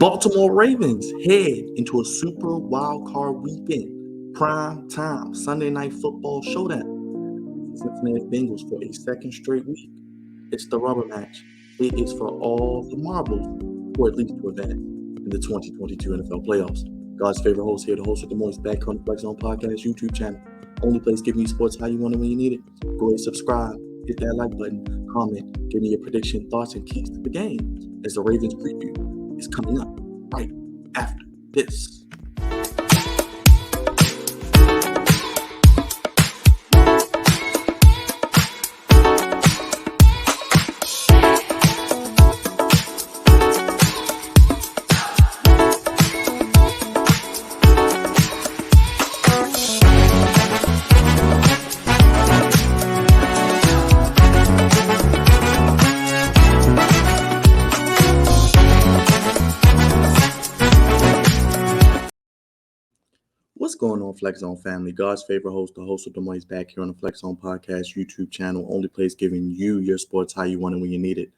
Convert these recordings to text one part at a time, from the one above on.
Baltimore Ravens head into a Super Wildcard Weekend, prime time Sunday night football showdown. Cincinnati Bengals for a second straight week. It's the rubber match. It is for all the marbles, or at least to advance in the 2022 NFL playoffs. God's favorite host here, the host of the Moist Back on the Flex On Podcast YouTube channel. Only place giving you sports how you want it when you need it. Go ahead, subscribe, hit that like button, comment, give me your prediction, thoughts, and keys to the game as the Ravens preview is coming up right after this. What's going on, Flex Zone family? God's favorite host, the host of the Moist back here on the Flex Zone Podcast YouTube channel. Only place giving you your sports how you want it when you need it.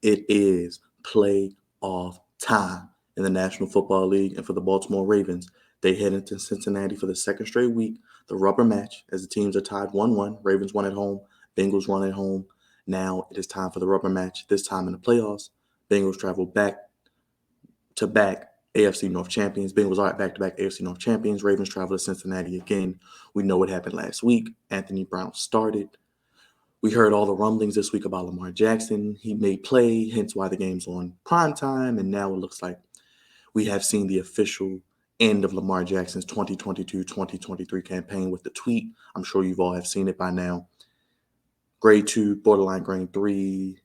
It is playoff time in the National Football League, and for the Baltimore Ravens, they head into Cincinnati for the second straight week. The rubber match, as the teams are tied 1-1. Ravens won at home, Bengals won at home. Now it is time for the rubber match. This time in the playoffs, Bengals travel back to back AFC North champions. Bengals are back-to-back AFC North champions. Ravens travel to Cincinnati again. We know what happened last week. Anthony Brown started. We heard all the rumblings this week about Lamar Jackson. He may play, hence why the game's on prime time. And now it looks like we have seen the official end of Lamar Jackson's 2022-2023 campaign with the tweet. I'm sure you've all have seen it by now. Grade 2, borderline grade 3,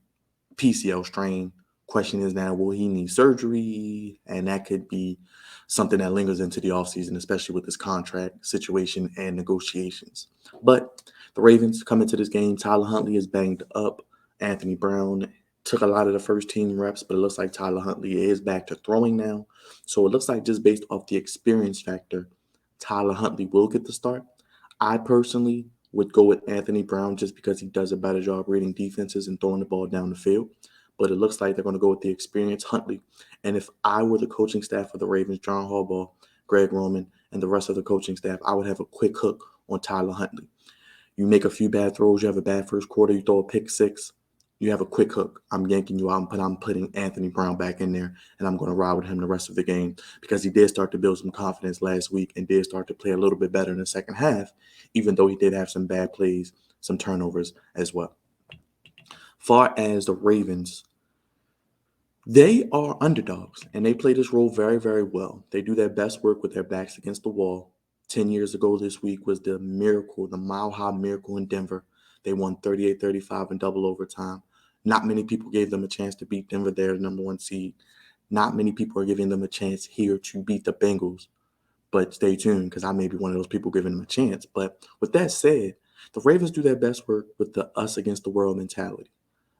PCL strain. Question is now, will he need surgery? And that could be something that lingers into the offseason, especially with this contract situation and negotiations. But the Ravens come into this game. Tyler Huntley is banged up. Anthony Brown took a lot of the first team reps, but it looks like Tyler Huntley is back to throwing now. So it looks like just based off the experience factor, Tyler Huntley will get the start. I personally would go with Anthony Brown just because he does a better job reading defenses and throwing the ball down the field. But it looks like they're going to go with the experienced Huntley. And if I were the coaching staff of the Ravens, John Harbaugh, Greg Roman, and the rest of the coaching staff, I would have a quick hook on Tyler Huntley. You make a few bad throws, you have a bad first quarter, you throw a pick six, you have a quick hook. I'm yanking you out, but I'm putting Anthony Brown back in there, and I'm going to ride with him the rest of the game because he did start to build some confidence last week and did start to play a little bit better in the second half, even though he did have some bad plays, some turnovers as well. Far as the Ravens, they are underdogs, and they play this role very, very well. They do their best work with their backs against the wall. 10 years ago this week was the miracle, the mile-high miracle in Denver. They won 38-35 in double overtime. Not many people gave them a chance to beat Denver. They're the number one seed. Not many people are giving them a chance here to beat the Bengals. But stay tuned because I may be one of those people giving them a chance. But with that said, the Ravens do their best work with the us against the world mentality.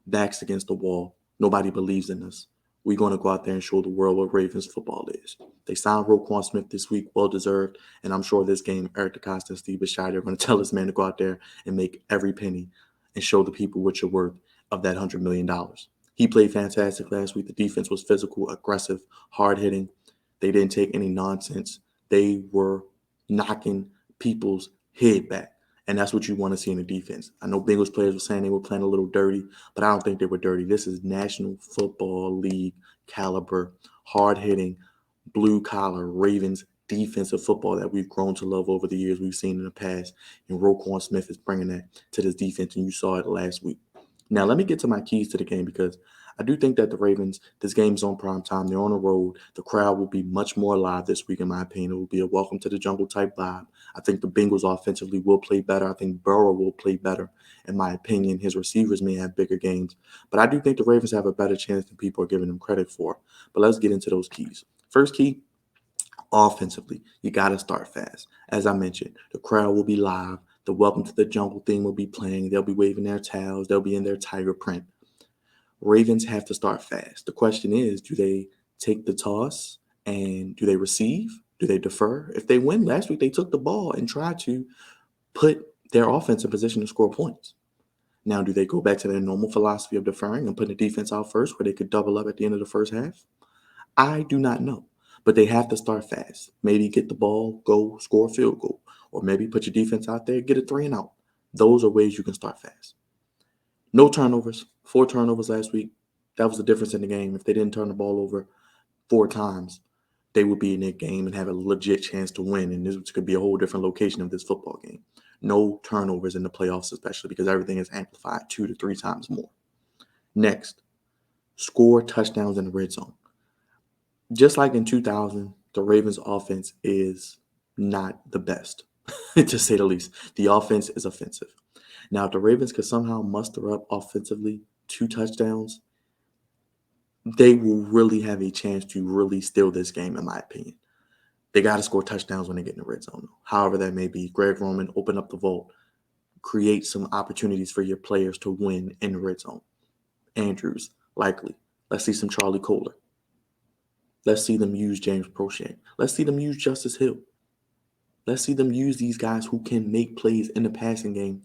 Backs against the wall. Nobody believes in us. We're going to go out there and show the world what Ravens football is. They signed Roquan Smith this week, well-deserved, and I'm sure this game, Eric DeCosta and Steve Bisciotti are going to tell this man to go out there and make every penny and show the people what you're worth of that $100 million. He played fantastic last week. The defense was physical, aggressive, hard-hitting. They didn't take any nonsense. They were knocking people's head back. And that's what you want to see in the defense. I know Bengals players were saying they were playing a little dirty, but I don't think they were dirty. This is National Football League caliber, hard-hitting, blue-collar Ravens defensive football that we've grown to love over the years we've seen in the past. And Roquan Smith is bringing that to this defense, and you saw it last week. Now, let me get to my keys to the game because I do think that the Ravens, this game's on prime time. They're on the road. The crowd will be much more alive this week, in my opinion. It will be a welcome to the jungle type vibe. I think the Bengals offensively will play better. I think Burrow will play better, in my opinion. His receivers may have bigger games. But I do think the Ravens have a better chance than people are giving them credit for. But let's get into those keys. First key, offensively, you got to start fast. As I mentioned, the crowd will be live. The welcome to the jungle theme will be playing. They'll be waving their towels. They'll be in their tiger print. Ravens have to start fast. The question is, do they take the toss and do they receive? Do they defer? If they win last week, they took the ball and tried to put their offense in position to score points. Now, do they go back to their normal philosophy of deferring and putting the defense out first where they could double up at the end of the first half? I do not know. But they have to start fast. Maybe get the ball, go score a field goal. Or maybe put your defense out there, get a 3 and out. Those are ways you can start fast. No turnovers. 4 turnovers last week. That was the difference in the game. If they didn't turn the ball over 4 times, they would be in that game and have a legit chance to win. And this could be a whole different location of this football game. No turnovers in the playoffs, especially because everything is amplified 2 to 3 times more. Next, score touchdowns in the red zone. Just like in 2000, the Ravens offense is not the best, to say the least. The offense is offensive. Now, if the Ravens could somehow muster up offensively 2 touchdowns, they will really have a chance to really steal this game, in my opinion. They got to score touchdowns when they get in the red zone. However that may be, Greg Roman, open up the vault, create some opportunities for your players to win in the red zone. Andrews, likely. Let's see some Charlie Kohler. Let's see them use James Prochet. Let's see them use Justice Hill. Let's see them use these guys who can make plays in the passing game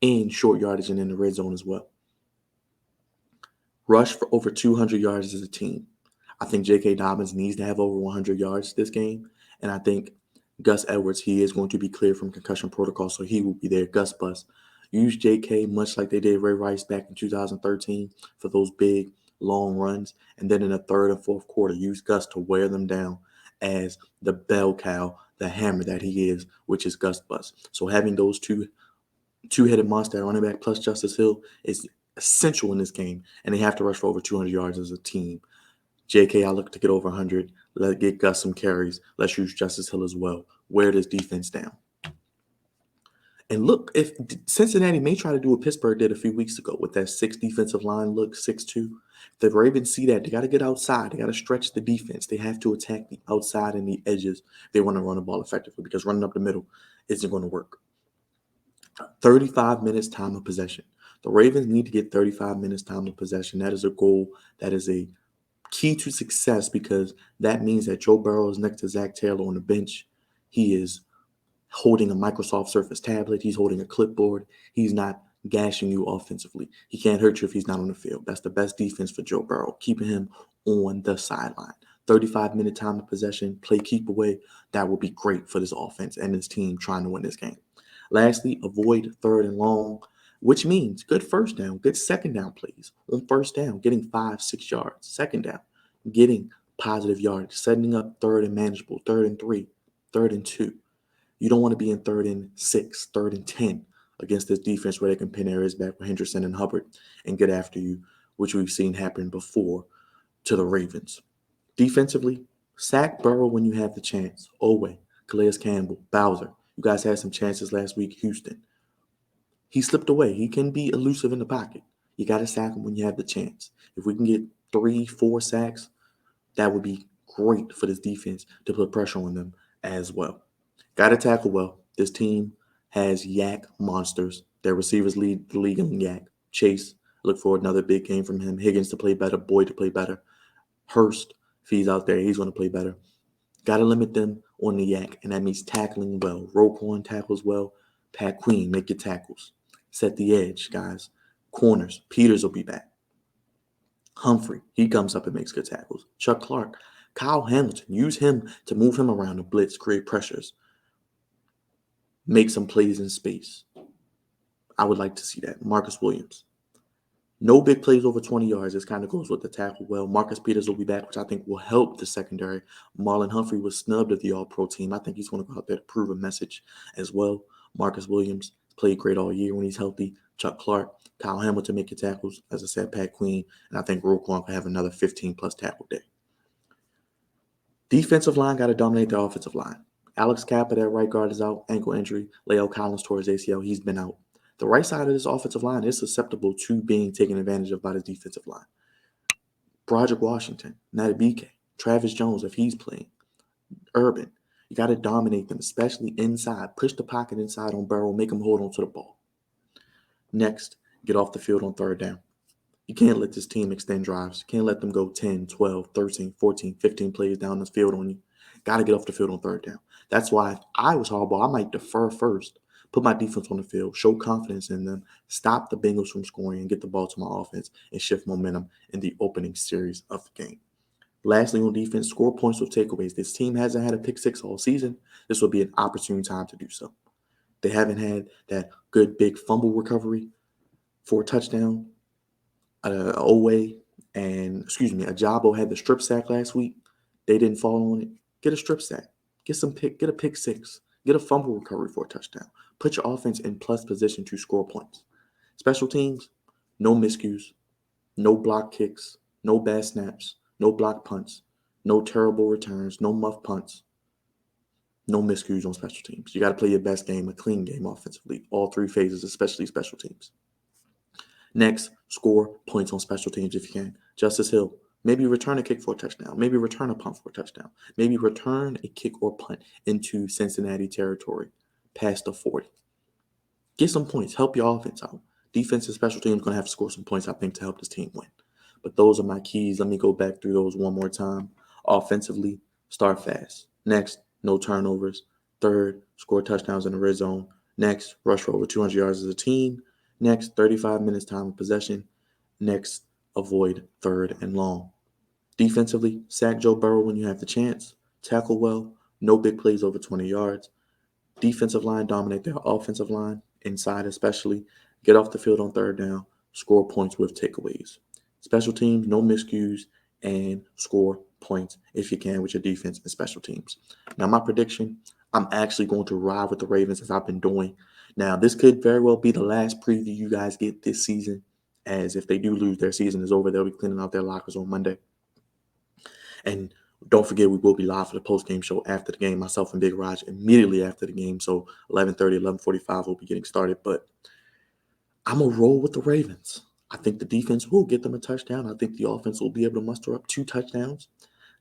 in short yardage and in the red zone as well. Rush for over 200 yards as a team. I think J.K. Dobbins needs to have over 100 yards this game. And I think Gus Edwards, he is going to be cleared from concussion protocol, so he will be there. Gus Bus. Use J.K. much like they did Ray Rice back in 2013 for those big, long runs. And then in the third and fourth quarter, use Gus to wear them down as the bell cow, the hammer that he is, which is Gus Bus. So having those two-headed monster running back plus Justice Hill is essential in this game, and they have to rush for over 200 yards as a team. JK, I look to get over 100. Let's get Gus some carries. Let's use Justice Hill as well. Wear this defense down. And look, if Cincinnati may try to do what Pittsburgh did a few weeks ago with that 6 defensive line look, 6-2. If the Ravens see that, they got to get outside. They got to stretch the defense. They have to attack the outside and the edges if they want to run the ball effectively, because running up the middle isn't going to work. 35 minutes time of possession. The Ravens need to get 35 minutes time of possession. That is a goal. That is a key to success, because that means that Joe Burrow is next to Zach Taylor on the bench. He is holding a Microsoft Surface tablet. He's holding a clipboard. He's not gashing you offensively. He can't hurt you if he's not on the field. That's the best defense for Joe Burrow, keeping him on the sideline. 35-minute time of possession, play keep away. That will be great for this offense and this team trying to win this game. Lastly, avoid third and long, which means good first down, good second down plays. On first down, getting 5-6 yards. Second down, getting positive yardage, setting up third and manageable, 3rd and 3, 3rd and 2. You don't want to be in 3rd and 6, 3rd and 10 against this defense where they can pin areas back with Henderson and Hubbard and get after you, which we've seen happen before to the Ravens. Defensively, sack Burrow when you have the chance. Oweh, Calais Campbell, Bowser. You guys had some chances last week, Houston. He slipped away. He can be elusive in the pocket. You got to sack him when you have the chance. If we can get 3-4 sacks, that would be great for this defense to put pressure on them as well. Got to tackle well. This team has yak monsters. Their receivers lead the league in yak. Chase, look for another big game from him. Higgins to play better. Boyd to play better. Hurst, if he's out there, he's going to play better. Got to limit them on the yak, and that means tackling well. Roquan tackles well. Pat Queen, make your tackles. Set the edge, guys. Corners, Peters will be back. Humphrey, he comes up and makes good tackles. Chuck Clark, Kyle Hamilton, use him to move him around the blitz, create pressures. Make some plays in space. I would like to see that. Marcus Williams. No big plays over 20 yards. This kind of goes with the tackle well. Marcus Peters will be back, which I think will help the secondary. Marlon Humphrey was snubbed of the All-Pro team. I think he's going to go out there to prove a message as well. Marcus Williams played great all year when he's healthy. Chuck Clark, Kyle Hamilton make your tackles. As I said, Pat Queen. And I think Roquan can have another 15-plus tackle day. Defensive line got to dominate the offensive line. Alex Kappa, that right guard, is out. Ankle injury. Leo Collins tore his ACL. He's been out. The right side of this offensive line is susceptible to being taken advantage of by this defensive line. Broderick Washington, Nadabike, Travis Jones, if he's playing, Urban. You got to dominate them, especially inside. Push the pocket inside on Burrow. Make them hold on to the ball. Next, get off the field on 3rd down. You can't let this team extend drives. You can't let them go 10, 12, 13, 14, 15 plays down the field on you. Got to get off the field on 3rd down. That's why if I was Harbaugh, I might defer first. Put my defense on the field, show confidence in them, stop the Bengals from scoring, and get the ball to my offense and shift momentum in the opening series of the game. Lastly, on defense, score points with takeaways. This team hasn't had a pick six all season. This will be an opportune time to do so. They haven't had that good big fumble recovery for a touchdown. Oweh and Ajabo had the strip sack last week. They didn't fall on it. Get a strip sack. Get a pick six. Get a fumble recovery for a touchdown. Put your offense in plus position to score points. Special teams, no miscues, no block kicks, no bad snaps, no block punts, no terrible returns, no muff punts, no miscues on special teams. You got to play your best game, a clean game offensively, all three phases, especially special teams. Next, score points on special teams if you can. Justice Hill, maybe return a kick for a touchdown. Maybe return a punt for a touchdown. Maybe return a kick or punt into Cincinnati territory past the 40. Get some points. Help your offense out. Defense and special teams going to have to score some points, I think, to help this team win. But those are my keys. Let me go back through those one more time. Offensively, start fast. Next, no turnovers. Third, score touchdowns in the red zone. Next, rush for over 200 yards as a team. Next, 35 minutes time of possession. Next, avoid third and long. Defensively, sack Joe Burrow when you have the chance. Tackle well. No big plays over 20 yards. Defensive line dominate their offensive line, inside especially. Get off the field on third down. Score points with takeaways. Special teams, no miscues, and score points if you can with your defense and special teams. Now, my prediction, I'm actually going to ride with the Ravens as I've been doing. Now, this could very well be the last preview you guys get this season, as if they do lose, their season is over. They'll be cleaning out their lockers on Monday. And don't forget, we will be live for the post-game show after the game, myself and Big Raj, immediately after the game. So 11:30, 11:45, we'll be getting started. But I'm going to roll with the Ravens. I think the defense will get them a touchdown. I think the offense will be able to muster up 2 touchdowns.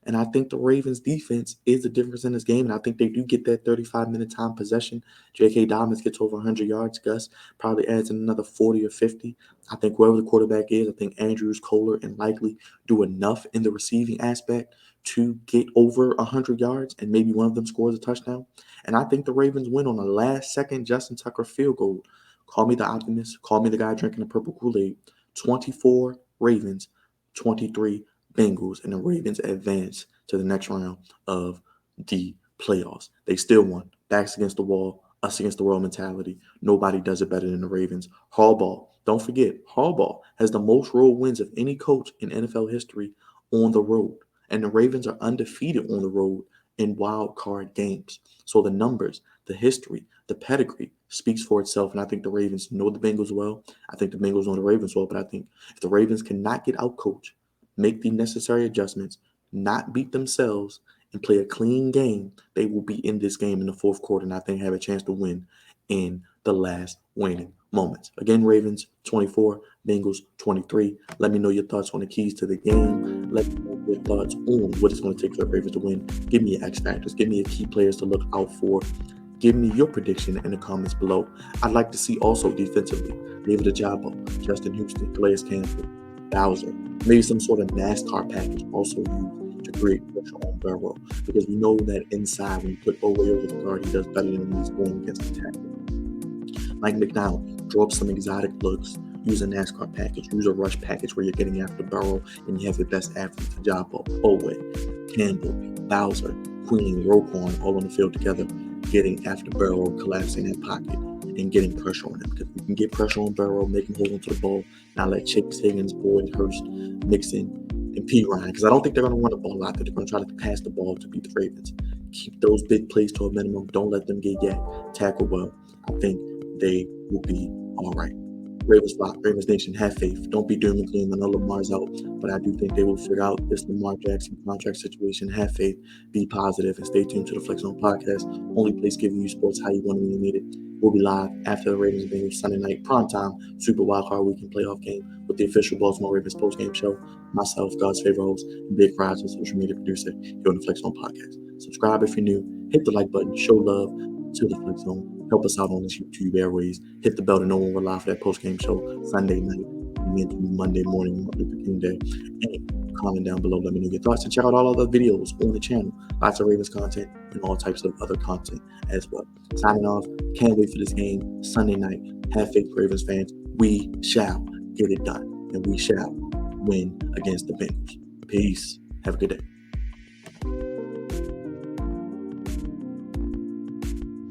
And I think the Ravens defense is the difference in this game. And I think they do get that 35-minute time possession. J.K. Dobbins gets over 100 yards. Gus probably adds in another 40 or 50. I think whoever the quarterback is, I think Andrews, Kohler, and Likely do enough in the receiving aspect to get over 100 yards, and maybe one of them scores a touchdown. And I think the Ravens win on a last-second Justin Tucker field goal. Call me the optimist. Call me the guy drinking the purple Kool-Aid. 24 Ravens, 23 Bengals, and the Ravens advance to the next round of the playoffs. They still won. Backs against the wall, us against the world mentality. Nobody does it better than the Ravens. Harbaugh, don't forget, Harbaugh has the most road wins of any coach in NFL history on the road. And the Ravens are undefeated on the road in wild card games. So the numbers, the history, the pedigree speaks for itself. And I think the Ravens know the Bengals well. I think the Bengals know the Ravens well. But I think if the Ravens cannot get out coached, make the necessary adjustments, not beat themselves, and play a clean game, they will be in this game in the fourth quarter, and I think have a chance to win in the last waning moments. Again, Ravens 24, Bengals 23. Let me know your thoughts on the keys to the game. Let me know your thoughts on what it's going to take for the Ravens to win. Give me your X factors. Give me your key players to look out for. Give me your prediction in the comments below. I'd like to see also defensively, David Ajabo, Justin Houston, Calais Campbell, Bowser, maybe some sort of NASCAR package also used to create pressure on Burrow, because we know that inside when you put Oweh over the guard, he does better than when he's going against the tackle. Mike McDowell, draw up some exotic looks, use a NASCAR package, use a rush package where you're getting after Burrow and you have your best athletes, Ajabo, Oweh, Campbell, Bowser, Queen, Roquan, all on the field together, getting after Burrow, collapsing that pocket, and getting pressure on him. Because we can get pressure on Burrow, make him hold onto the ball, now let Chase Higgins, Boyd, Hurst, Mixon, and P. Ryan, because I don't think they're going to run the ball out there. They're going to try to pass the ball to beat the Ravens. Keep those big plays to a minimum. Don't let them get yacked. Tackle well. I think they will be all right. Ravens flock, Ravens Nation, have faith. Don't be doom and gloom. I know Lamar's out, but I do think they will figure out this Lamar Jackson contract situation. Have faith, be positive, and stay tuned to the Flex On Podcast. Only place giving you sports how you want it when you need it. We'll be live after the Ravens and Bengals Sunday night primetime Super Wildcard Weekend playoff game with the official Baltimore Ravens post-game show. Myself, God's favorite host, and Big Raj, and social media producer here on the Flex On Podcast. Subscribe if you're new. Hit the like button. Show love to the Flex On. Help us out on this YouTube airways. Hit the bell to know when we're live for that post-game show Sunday night and into Monday morning, Martin Luther King Day. And comment down below. Let me know your thoughts. And check out all other videos on the channel. Lots of Ravens content and all types of other content as well. Signing off. Can't wait for this game Sunday night. Have faith, Ravens fans. We shall get it done. And we shall win against the Bengals. Peace. Have a good day.